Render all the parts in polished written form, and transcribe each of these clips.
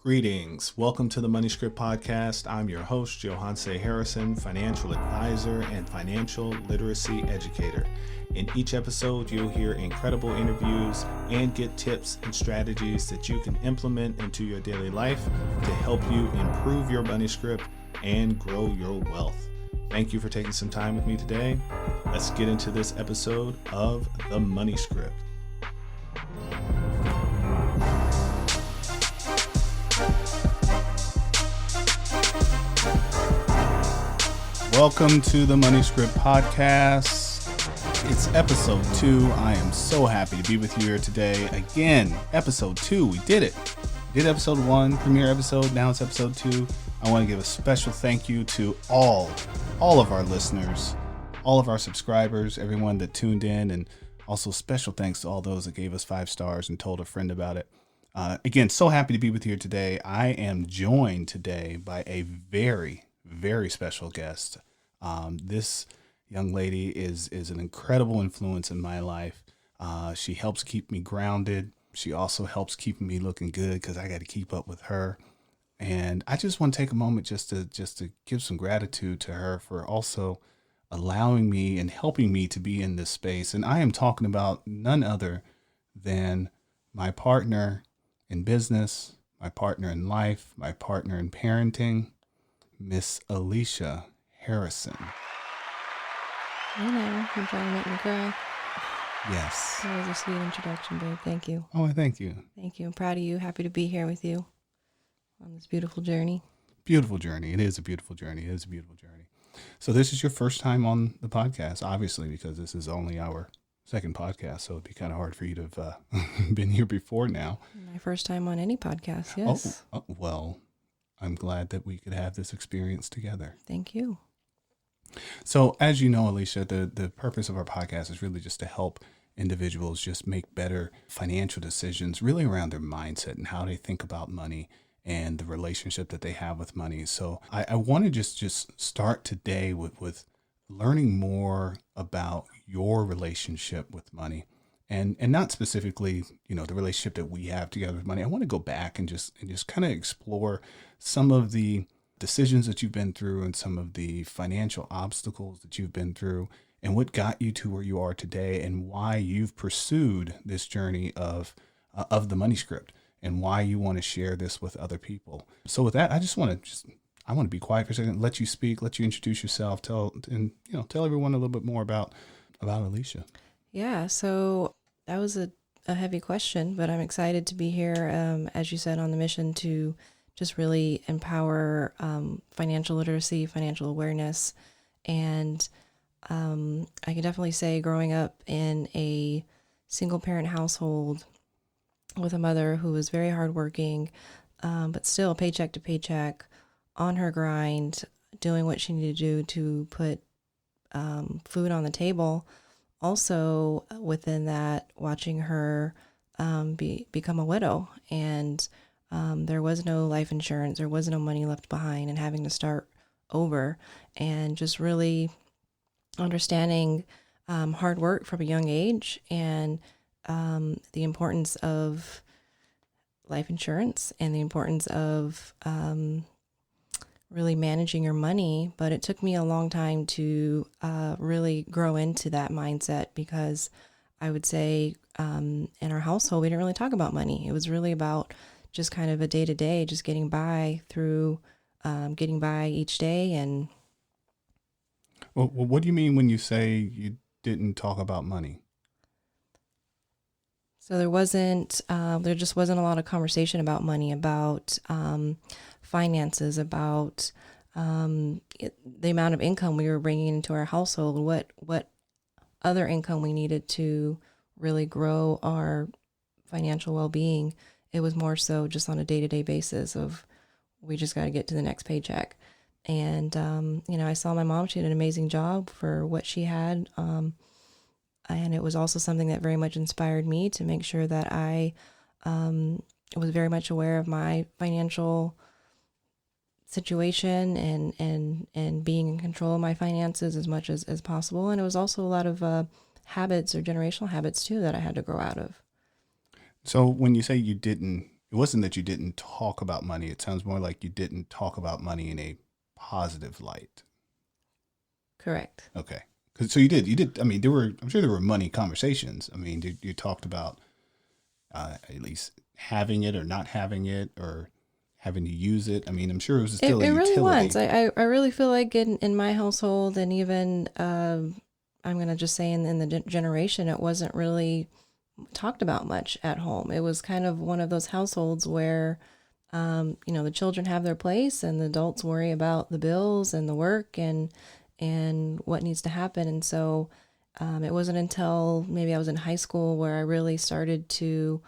Greetings. Welcome to the Money Script Podcast. I'm your host, Yohance Harrison, financial advisor and financial literacy educator. In each episode, you'll hear incredible interviews and get tips and strategies that you can implement into your daily life to help you improve your money script and grow your wealth. Thank you for taking some time with me today. Let's get into this episode of the Money Script. Welcome to the Money Script Podcast. It's episode 2. I am so happy to be with you here today. Again, episode 2. We did it. We did episode 1, premiere episode. Now it's episode 2. I want to give a special thank you to all of our listeners, all of our subscribers, everyone that tuned in, and also special thanks to all those that gave us 5 stars and told a friend about it. Again, so happy to be with you here today. I am joined today by a very special guest. This young lady is an incredible influence in my life. She helps keep me grounded. She also helps keep me looking good because I got to keep up with her. And I just want to take a moment just to give some gratitude to her for also allowing me and helping me to be in this space. And I am talking about none other than my partner in business, my partner in life, my partner in parenting, Miss Alicia Harrison. I know, you're trying to make me cry. Yes. That was a sweet introduction, babe. Thank you. Oh, thank you. Thank you. I'm proud of you. Happy to be here with you on this beautiful journey. Beautiful journey. It is a beautiful journey. So this is your first time on the podcast, obviously, because this is only our second podcast. So it'd be kind of hard for you to have been here before now. My first time on any podcast, yes. Well, I'm glad that we could have this experience together. Thank you. So as you know, Alicia, the purpose of our podcast is really just to help individuals just make better financial decisions, really around their mindset and how they think about money and the relationship that they have with money. So I want to just start today with learning more about your relationship with money and not specifically, the relationship that we have together with money. I want to go back and just kind of explore some of the decisions that you've been through and some of the financial obstacles that you've been through and what got you to where you are today and why you've pursued this journey of the money script and why you want to share this with other people. So with that, I want to be quiet for a second, let you speak, let you introduce yourself, tell everyone a little bit more about Alicia. Yeah, so that was a heavy question, but I'm excited to be here, as you said, on the mission to just really empower financial literacy, financial awareness. And I can definitely say growing up in a single parent household with a mother who was very hardworking, but still paycheck to paycheck, on her grind, doing what she needed to do to put food on the table. Also within that, watching her become a widow, and there was no life insurance, there was no money left behind, and having to start over, and just really understanding hard work from a young age and the importance of life insurance and the importance of really managing your money. But it took me a long time to really grow into that mindset, because I would say in our household, we didn't really talk about money. It was really about just kind of a day-to-day, just getting by each day. And Well, what do you mean when you say you didn't talk about money? So there just wasn't a lot of conversation about money, about finances, about the amount of income we were bringing into our household, what other income we needed to really grow our financial well-being. It was more so just on a day-to-day basis of, we just got to get to the next paycheck. And, I saw my mom, she did an amazing job for what she had. And it was also something that very much inspired me to make sure that I was very much aware of my financial situation and being in control of my finances as much as possible. And it was also a lot of habits or generational habits too that I had to grow out of. So when you say you didn't, it wasn't that you didn't talk about money. It sounds more like you didn't talk about money in a positive light. Correct. Okay. So you did. I mean, I'm sure there were money conversations. I mean, you talked about at least having it or not having it or having to use it. I mean, I'm sure it was still a utility. It really was. I really feel like in my household, and even I'm going to just say in the generation, it wasn't really talked about much at home. It was kind of one of those households where, the children have their place and the adults worry about the bills and the work and what needs to happen. And so it wasn't until maybe I was in high school where I really started to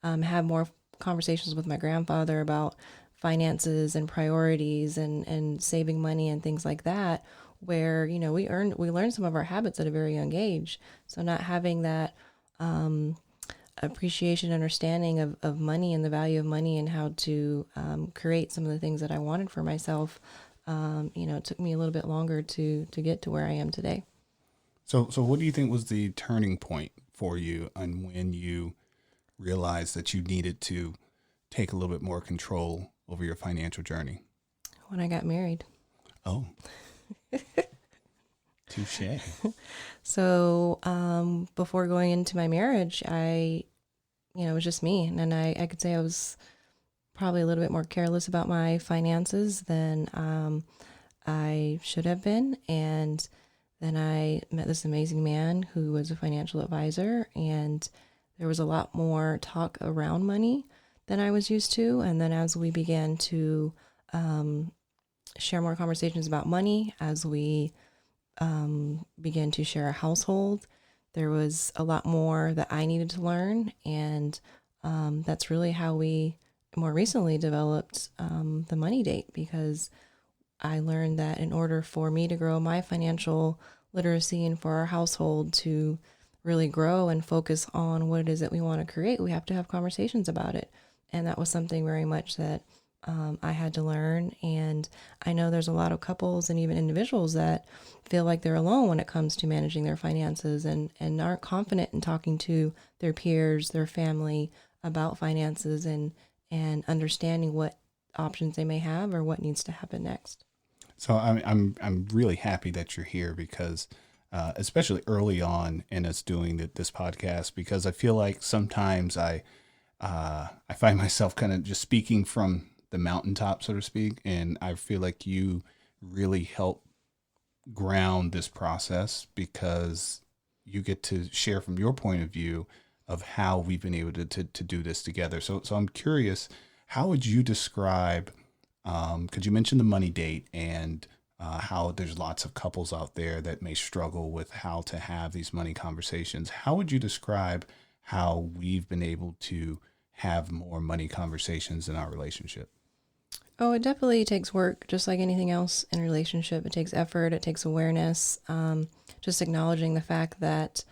have more conversations with my grandfather about finances and priorities and saving money and things like that, where, we learned some of our habits at a very young age. So not having that appreciation, understanding of money and the value of money and how to create some of the things that I wanted for myself, it took me a little bit longer to get to where I am today. So what do you think was the turning point for you and when you realized that you needed to take a little bit more control over your financial journey? When I got married. Oh. Touché. So before going into my marriage, it was just me. And I could say I was probably a little bit more careless about my finances than I should have been. And then I met this amazing man who was a financial advisor, and there was a lot more talk around money than I was used to. And then as we began to share more conversations about money, as we began to share a household, there was a lot more that I needed to learn. And that's really how we more recently developed the money date, because I learned that in order for me to grow my financial literacy and for our household to really grow and focus on what it is that we want to create, we have to have conversations about it. And that was something very much that I had to learn. And I know there's a lot of couples and even individuals that feel like they're alone when it comes to managing their finances and aren't confident in talking to their peers, their family about finances and understanding what options they may have or what needs to happen next. So I'm really happy that you're here because, especially early on in us doing this podcast, because I feel like sometimes I find myself kind of just speaking from the mountaintop, so to speak, and I feel like you really help ground this process because you get to share from your point of view of how we've been able to do this together. So I'm curious, how would you describe? Because you mentioned the money date and how there's lots of couples out there that may struggle with how to have these money conversations. How would you describe how we've been able to have more money conversations in our relationship? Oh, it definitely takes work, just like anything else in a relationship. It takes effort, it takes awareness, just acknowledging the fact that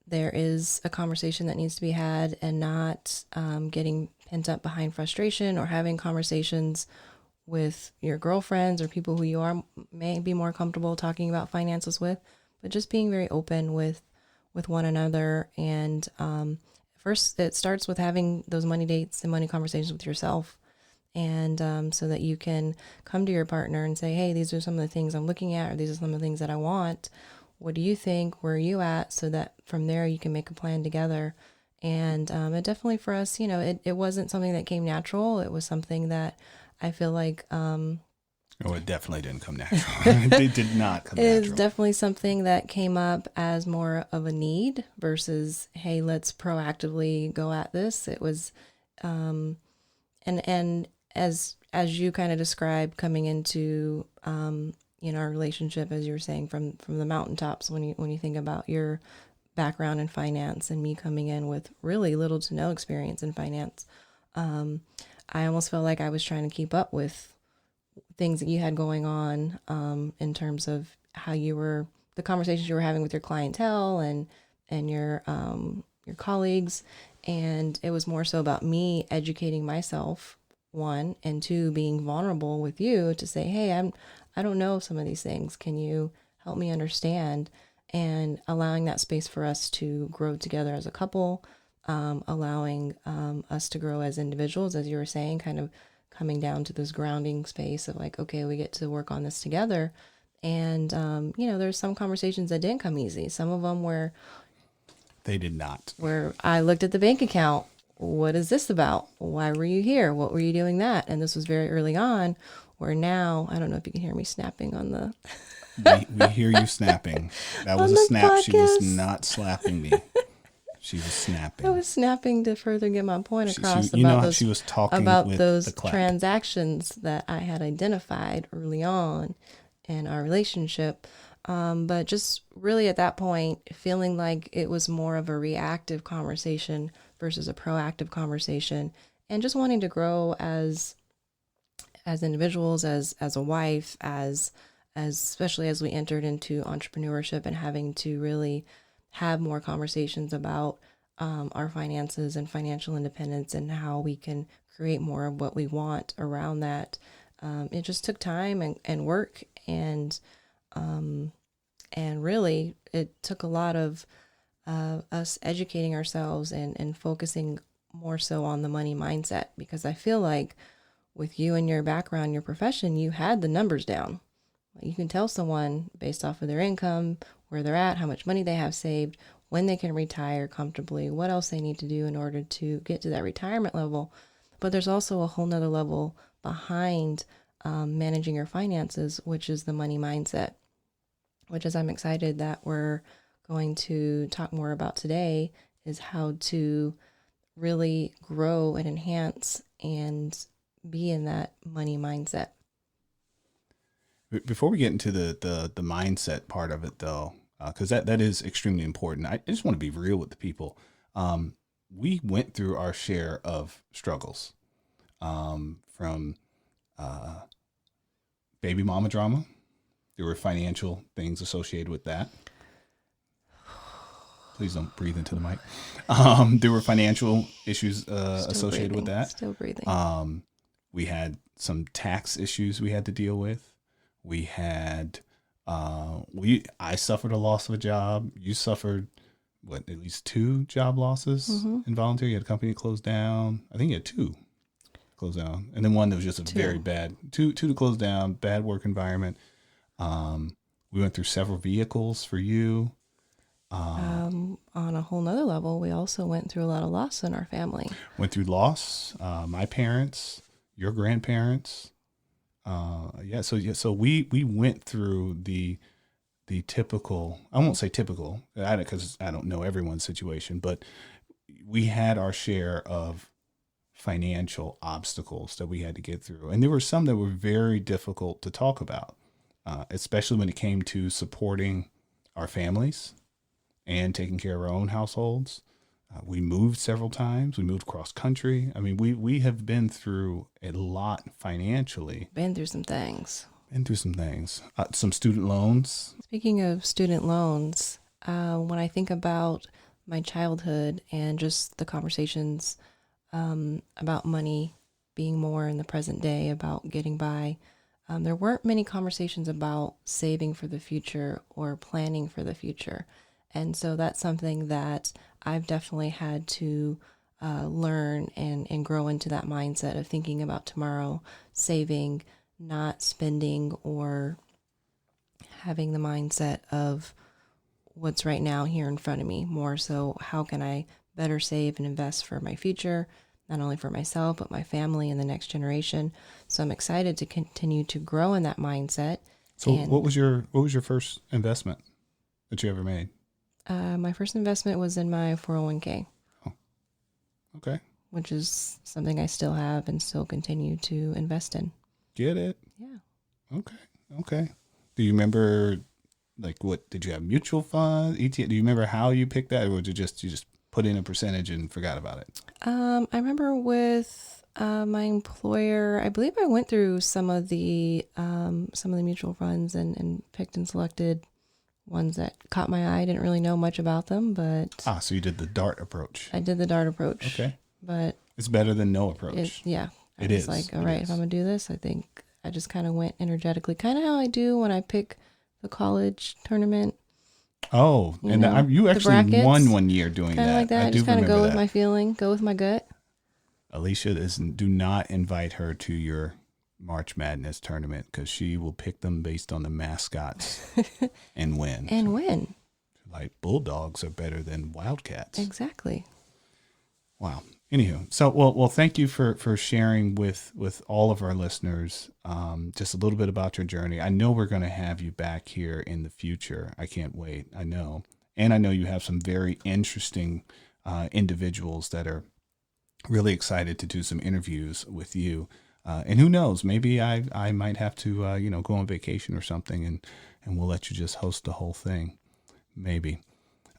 there is a conversation that needs to be had and not getting pent up behind frustration or having conversations with your girlfriends or people who you may be more comfortable talking about finances with, but just being very open with one another. And first, it starts with having those money dates and money conversations with yourself. And so that you can come to your partner and say, hey, these are some of the things I'm looking at, or these are some of the things that I want. What do you think? Where are you at? So that from there you can make a plan together. And it definitely for us, it wasn't something that came natural. It was something that I feel like... it definitely didn't come natural. It did not come natural. It is definitely something that came up as more of a need versus, hey, let's proactively go at this. It was, and as you kind of described coming into, our relationship, as you were saying, from the mountaintops, when you think about your background in finance and me coming in with really little to no experience in finance, I almost felt like I was trying to keep up with things that you had going on in terms of how the conversations you were having with your clientele and your colleagues. And it was more so about me educating myself, one, and two, being vulnerable with you to say, hey, I don't know some of these things. Can you help me understand? And allowing that space for us to grow together as a couple, allowing us to grow as individuals, as you were saying, kind of coming down to this grounding space of like, okay, we get to work on this together. And, there's some conversations that didn't come easy. Some of them where they did not. Where I looked at the bank account. What is this about? Why were you here? What were you doing that? And this was very early on, where now, I don't know if you can hear me snapping on the... we hear you snapping. That was a snap. Podcast. She was not slapping me. She was snapping. I was snapping to further get my point across about those transactions that I had identified early on in our relationship. But just really at that point, feeling like it was more of a reactive conversation versus a proactive conversation, and just wanting to grow as individuals, as a wife, as especially as we entered into entrepreneurship and having to really have more conversations about our finances and financial independence and how we can create more of what we want around that. It just took time and work, and really it took a lot of us educating ourselves and focusing more so on the money mindset, because I feel like with you and your background, your profession, you had the numbers down. You can tell someone based off of their income, where they're at, how much money they have saved, when they can retire comfortably, what else they need to do in order to get to that retirement level. But there's also a whole nother level behind managing your finances, which is the money mindset, which is I'm excited that we're going to talk more about today, is how to really grow and enhance and be in that money mindset. Before we get into the mindset part of it, though, because that is extremely important, I just want to be real with the people. We went through our share of struggles, from baby mama drama. There were financial things associated with that. Please don't breathe into the mic. There were financial issues associated with that. Still breathing. We had some tax issues we had to deal with. We had, I suffered a loss of a job. You suffered, at least 2 job losses involuntary. You had a company closed down. I think you had 2 close down. And then one that was just very bad, two to close down, bad work environment. We went through several vehicles for you. On a whole nother level, we also went through a lot of loss in our family. Went through loss, my parents, your grandparents. So we went through the typical, I won't say typical, because I don't know everyone's situation, but we had our share of financial obstacles that we had to get through. And there were some that were very difficult to talk about, especially when it came to supporting our families and taking care of our own households. We moved several times. We moved cross country. I mean, we have been through a lot financially. Been through some things. Some student loans. Speaking of student loans, when I think about my childhood and just the conversations about money being more in the present day, about getting by, there weren't many conversations about saving for the future or planning for the future. And so that's something that I've definitely had to learn and grow into that mindset of thinking about tomorrow, saving, not spending, or having the mindset of what's right now here in front of me. More so, how can I better save and invest for my future, not only for myself, but my family and the next generation. So I'm excited to continue to grow in that mindset. So what was your first investment that you ever made? My first investment was in my 401k. Oh, okay. Which is something I still have and still continue to invest in. Get it? Yeah. Okay. Do you remember, what did you have? Mutual funds, ETF? Do you remember how you picked that, or you just put in a percentage and forgot about it? I remember with my employer, I believe I went through some of the mutual funds and picked and selected ones that caught my eye. I didn't really know much about them, but... so you did the DART approach. I did the DART approach. Okay. But... It's better than no approach. It is. Like, all right, if I'm going to do this, I think I just kind of went energetically, kind of how I do when I pick the college tournament. Oh, You and know, you the actually brackets, won one year doing kind of that. like that. I do Just kind of remember go with that. my feeling, go with my gut. Alicia do not invite her to your March Madness tournament because she will pick them based on the mascots and win. And win. Like Bulldogs are better than Wildcats. Exactly. Wow. Anywho, so well, thank you for sharing with all of our listeners just a little bit about your journey. I know we're going to have you back here in the future. I can't wait. I know, and I know you have some very interesting individuals that are really excited to do some interviews with you. And who knows, maybe I might have to go on vacation or something, and we'll let you just host the whole thing. Maybe.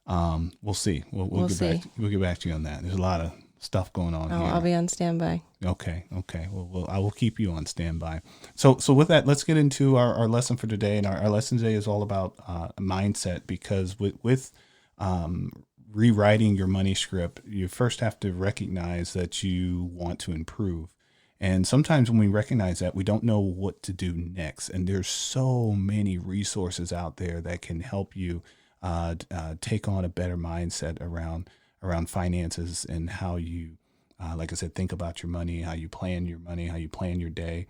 We'll see. We'll get see. back. We'll get back to you on that. There's a lot of stuff going on here. I'll be on standby. Okay. Well, I will keep you on standby. So with that, let's get into our lesson for today. And our lesson today is all about mindset, because with rewriting your money script, you first have to recognize that you want to improve. And sometimes when we recognize that, we don't know what to do next. And there's so many resources out there that can help you take on a better mindset around finances and how you, like I said, think about your money, how you plan your money, how you plan your day.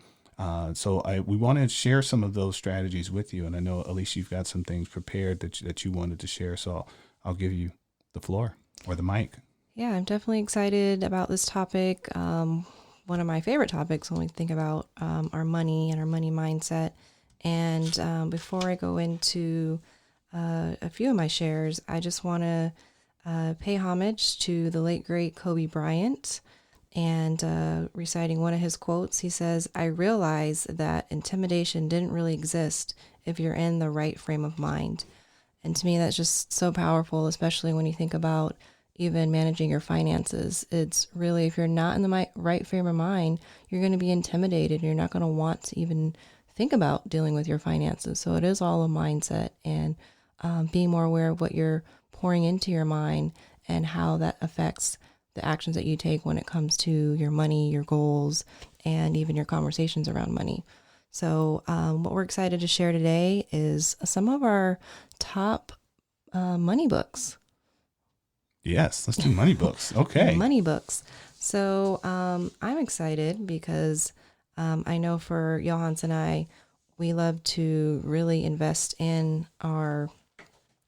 So we want to share some of those strategies with you. And I know, Alicia, you've got some things prepared that you wanted to share. So I'll give you the floor or the mic. Yeah, I'm definitely excited about this topic. One of my favorite topics when we think about our money and our money mindset. And before I go into a few of my shares, I just want to pay homage to the late, great Kobe Bryant, and reciting one of his quotes. He says, "I realize that intimidation didn't really exist if you're in the right frame of mind." And to me, that's just so powerful, especially when you think about even managing your finances. It's really, if you're not in the right frame of mind, you're going to be intimidated. You're not going to want to even think about dealing with your finances. So it is all a mindset, and being more aware of what you're pouring into your mind and how that affects the actions that you take when it comes to your money, your goals, and even your conversations around money. So what we're excited to share today is some of our top money books. Yes, let's do money books. Okay. Money books. So I'm excited because I know for Yohance and I, we love to really invest in our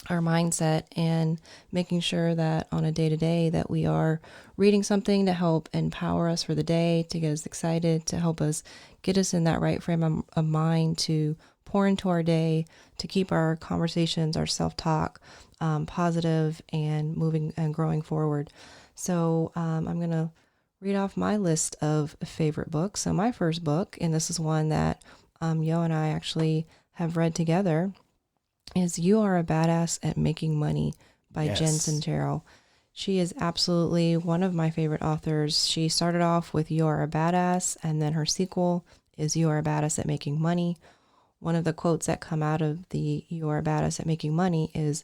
mindset and making sure that on a day-to-day that we are reading something to help empower us for the day, to get us excited, to help us get us in that right frame of mind to pour into our day, to keep our conversations, our self-talk positive and moving and growing forward. So I'm going to read off my list of favorite books. So my first book, and this is one that Yo and I actually have read together, is You Are a Badass at Making Money by Yes. Jen Sincero. She is absolutely one of my favorite authors. She started off with You Are a Badass, and then her sequel is You Are a Badass at Making Money. One of the quotes that come out of the You Are a Badass at Making Money is,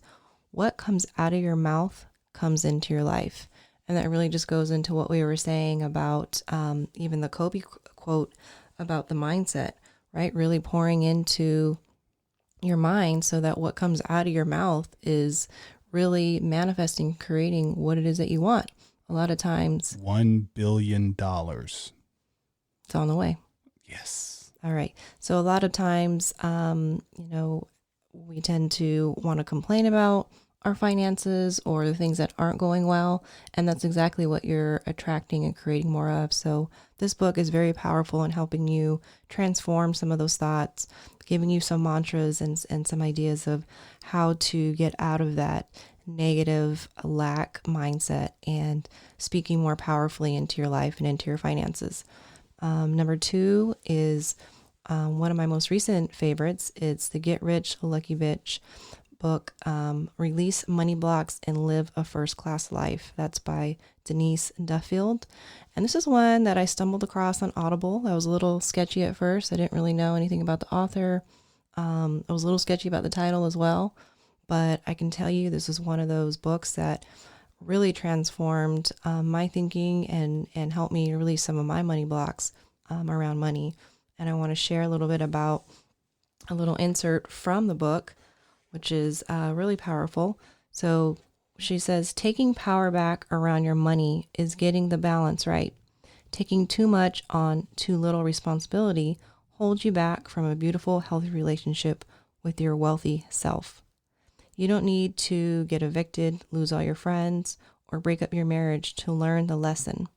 "What comes out of your mouth comes into your life." And that really just goes into what we were saying about even the Kobe quote about the mindset, right? Really pouring into your mind so that what comes out of your mouth is really manifesting, creating what it is that you want. A lot of times, $1 billion. it's on the way. Yes. All right. So a lot of times, we tend to want to complain about our finances or the things that aren't going well. And that's exactly what you're attracting and creating more of. So this book is very powerful in helping you transform some of those thoughts, giving you some mantras and some ideas of how to get out of that negative lack mindset and speaking more powerfully into your life and into your finances. Number 2 is one of my most recent favorites. It's the Get Rich, Lucky Bitch book, Release Money Blocks and Live a First Class Life. That's by Denise Duffield. And this is one that I stumbled across on Audible. I was a little sketchy at first. I didn't really know anything about the author. I was a little sketchy about the title as well. But I can tell you this is one of those books that really transformed my thinking and helped me release some of my money blocks around money. And I want to share a little bit about a little insert from the book, which is really powerful. So she says, taking power back around your money is getting the balance right. Taking too much on too little responsibility holds you back from a beautiful, healthy relationship with your wealthy self. You don't need to get evicted, lose all your friends, or break up your marriage to learn the lesson.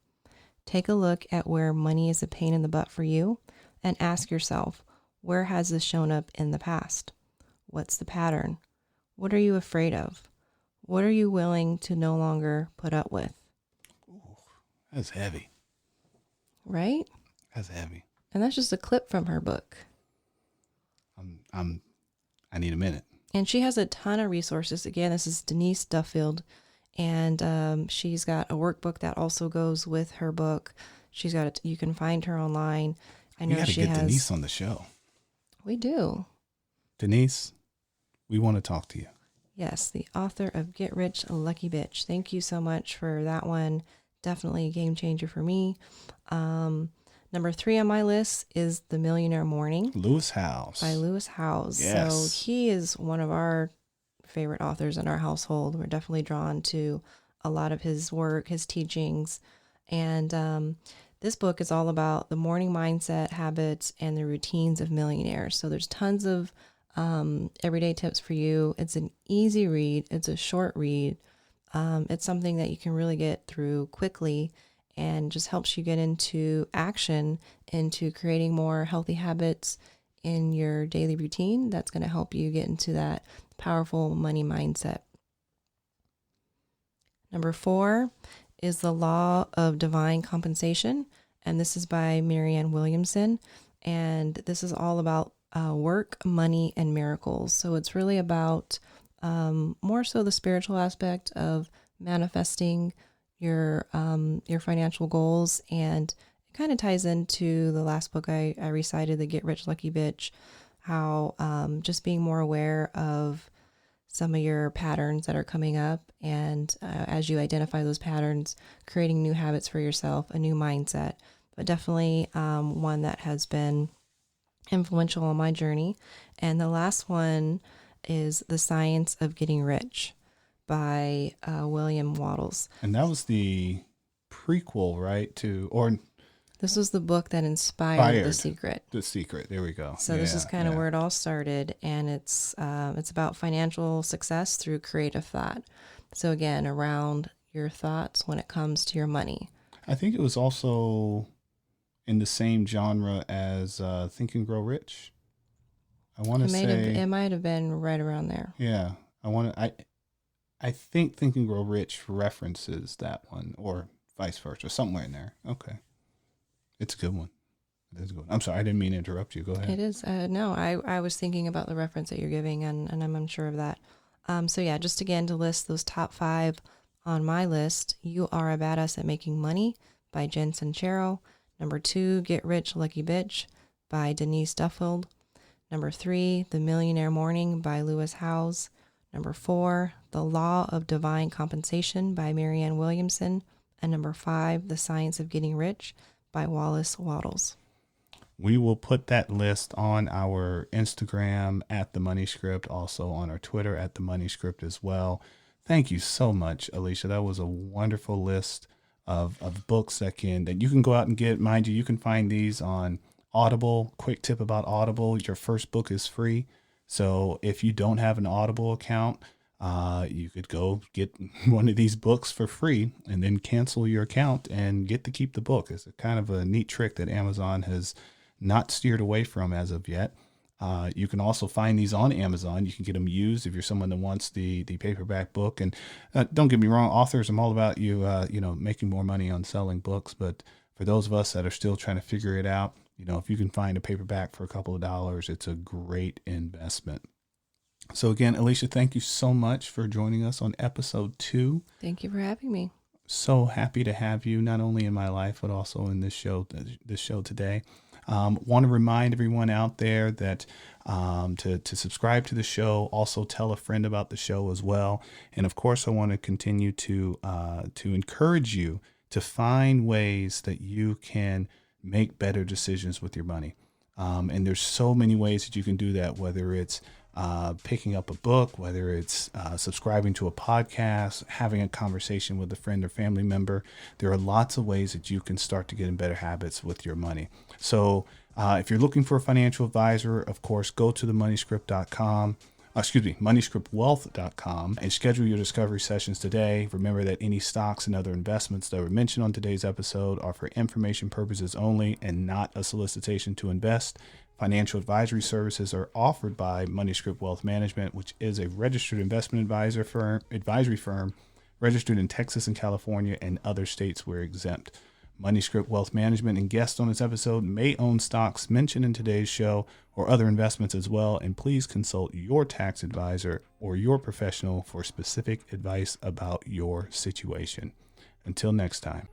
Take a look at where money is a pain in the butt for you and ask yourself, where has this shown up in the past? What's the pattern? What are you afraid of? What are you willing to no longer put up with? Ooh, that's heavy. Right? That's heavy. And that's just a clip from her book. I need a minute. And she has a ton of resources. Again, this is Denise Duffield, and she's got a workbook that also goes with her book. She's got it. You can find her online. I know she has. Denise on the show. We do. Denise, we want to talk to you. Yes, the author of Get Rich, Lucky Bitch. Thank you so much for that one. Definitely a game changer for me. Number 3 on my list is The Millionaire Morning. Lewis Howes. By Lewis Howes. Yes. So he is one of our favorite authors in our household. We're definitely drawn to a lot of his work, his teachings. And this book is all about the morning mindset, habits, and the routines of millionaires. So there's tons of everyday tips for you. It's an easy read. It's a short read. It's something that you can really get through quickly and just helps you get into action, into creating more healthy habits in your daily routine. That's going to help you get into that powerful money mindset. Number 4 is The Law of Divine Compensation. And this is by Marianne Williamson. And this is all about work, money, and miracles. So it's really about more so the spiritual aspect of manifesting your financial goals. And it kind of ties into the last book I recited, the Get Rich Lucky Bitch, how just being more aware of some of your patterns that are coming up. And as you identify those patterns, creating new habits for yourself, a new mindset, but definitely one that has been influential on my journey. And the last one is The Science of Getting Rich by William Wattles. And that was the prequel, right? This was the book that inspired The Secret. The Secret. There we go. So this is kind of where it all started, and it's about financial success through creative thought. So again, around your thoughts when it comes to your money. I think it was also in the same genre as Think and Grow Rich. I want to say it might have been right around there. Yeah, I think Think and Grow Rich references that one, or vice versa, somewhere in there. Okay. It's a good one. It is a good one. I'm sorry, I didn't mean to interrupt you. Go ahead. It is. No, I was thinking about the reference that you're giving, and I'm unsure of that. So yeah, just again to list those top 5 on my list. You Are a Badass at Making Money by Jen Sincero. Number 2, Get Rich Lucky Bitch by Denise Duffield. Number 3, The Millionaire Morning by Lewis Howes. Number 4, The Law of Divine Compensation by Marianne Williamson. And number 5, The Science of Getting Rich by Wallace. We will put that list on our Instagram at The Money Script, also on our Twitter at The Money Script as well. Thank you so much, Alicia. That was a wonderful list of books that you can go out and get. Mind you, you can find these on Audible. Quick tip about Audible: your first book is free. So if you don't have an Audible account, you could go get one of these books for free and then cancel your account and get to keep the book. It's a kind of a neat trick that Amazon has not steered away from as of yet. You can also find these on Amazon. You can get them used if you're someone that wants the paperback book. And don't get me wrong, authors, I'm all about making more money on selling books. But for those of us that are still trying to figure it out, if you can find a paperback for a couple of dollars, it's a great investment. So again, Alicia, thank you so much for joining us on episode 2. Thank you for having me. So happy to have you, not only in my life, but also in this show today. Want to remind everyone out there that to subscribe to the show, also tell a friend about the show as well. And of course, I want to continue to encourage you to find ways that you can make better decisions with your money. And there's so many ways that you can do that, whether it's picking up a book, whether it's subscribing to a podcast, having a conversation with a friend or family member. There are lots of ways that you can start to get in better habits with your money. So if you're looking for a financial advisor, of course, go to the moneyscriptwealth.com and schedule your discovery sessions today. Remember that any stocks and other investments that were mentioned on today's episode are for information purposes only and not a solicitation to invest. Financial advisory services are offered by MoneyScript Wealth Management, which is a registered investment advisory firm registered in Texas and California and other states where exempt. MoneyScript Wealth Management and guests on this episode may own stocks mentioned in today's show or other investments as well, and please consult your tax advisor or your professional for specific advice about your situation. Until next time.